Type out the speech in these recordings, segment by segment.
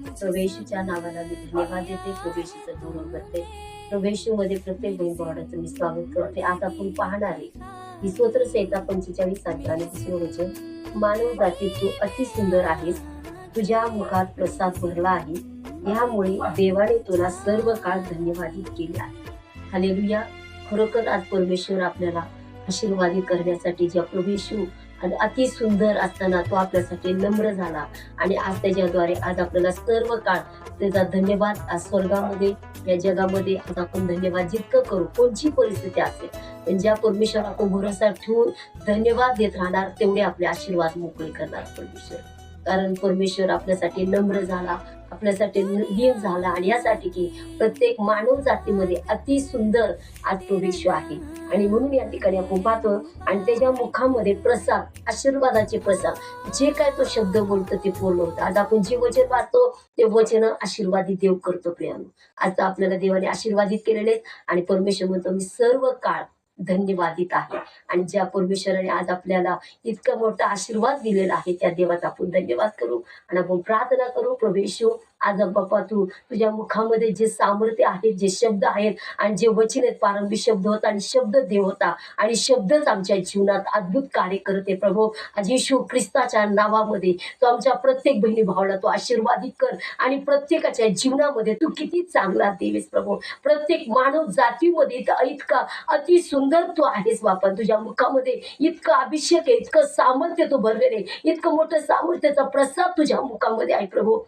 प्रभू येशूच्या नावाला मी धन्यवाद देते, प्रभू येशूचं गौरव करते. प्रभू येशूमध्ये प्रत्येक बहीण भावाचं मी स्वागत करते. आज आपण पाहणार आहे की स्तोत्र संहिता 45 आणि 3 वचन. मानव जाती तू अति सुंदर आहेस, तुझ्या मुखात प्रसाद भरला आहे, यामुळे देवाने तुला सर्व काळ धन्यवादित केले आहे. हालेलुया. खरोखर आज परमेश्वर आपल्याला आशीर्वादित करण्यासाठी ज्या प्रभू येशू आणि अति सुंदर असताना तो आपल्यासाठी नम्र झाला आणि आज त्याच्याद्वारे आज आपल्याला सर्व काळ त्याचा धन्यवाद आज स्वर्गामध्ये या जगामध्ये आज आपण धन्यवाद जितकं करू कोणची परिस्थिती असेल पण ज्या परमेश्वर आपण भरोसा ठेवून धन्यवाद देत राहणार तेवढे आपले आशीर्वाद मोकळे करणार परमेश्वर. कारण परमेश्वर आपल्यासाठी नम्र झाला, आपल्यासाठी लीन झाला आणि यासाठी की प्रत्येक मानव जातीमध्ये अति सुंदर आज प्रवेश आहे. आणि म्हणून या ठिकाणी आपण पाहतो आणि त्याच्या मुखामध्ये प्रसाद, आशीर्वादाचे प्रसाद, जे काय तो शब्द बोलतो ते पूर्ण होतं. आज आपण जे वचन वाचतो ते वचन आशीर्वादित देव करतो प्रियानो. आज आपल्याला देवाने आशीर्वादित केलेले आणि परमेश्वर म्हणतो मी सर्व काळ धन्यवादित आहे. आणि ज्या परमेश्वराने आज आपल्याला इतका मोठा आशीर्वाद दिलेला आहे त्या देवाचा आपण धन्यवाद करू आणि आपण प्रार्थना करू. प्रभू येशू आज बाप्पा तू तुझ्या मुखामध्ये जे सामर्थ्य आहे, जे शब्द आहेत आणि जे वचन आहेत, प्रारंभी शब्द होता आणि शब्द देव होता आणि शब्दच आमच्या जीवनात अद्भुत कार्य करते. प्रभू आज येशू ख्रिस्ताच्या नावामध्ये तो आमच्या प्रत्येक बहिणी भावाला तो आशीर्वादित कर आणि प्रत्येकाच्या जीवनामध्ये तू किती चांगला देवेस प्रभू. प्रत्येक मानव जातीमध्ये इतका अति सुंदर तू आहेस बापा. तुझ्या मुखामध्ये इतकं अभिषेक आहे, इतकं सामर्थ्य तू भरलेले, इतकं मोठं सामर्थ्याचा प्रसाद तुझ्या मुखामध्ये आहे प्रभू.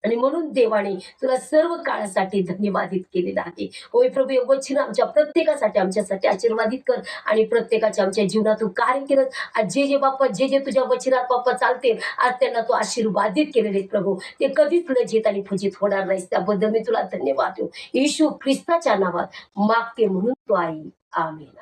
आणि म्हणून देवाने तुला सर्व काळासाठी धन्यवादित केलेलं आहे. होय प्रभू, हे वचन आमच्या प्रत्येकासाठी आमच्यासाठी आशीर्वादित कर आणि प्रत्येकाच्या आमच्या जीवनातून कार्य केलं. आज जे जे बाप्पा जे जे तुझ्या वचनात बाप्पा चालतील आज त्यांना तू आशीर्वादित केलेले प्रभू. ते कधीच लज्जित आणि फजित होणार नाहीस. त्याबद्दल मी तुला धन्यवाद देऊ. येशू ख्रिस्ताच्या नावात मागते म्हणून तू आई. आमेन.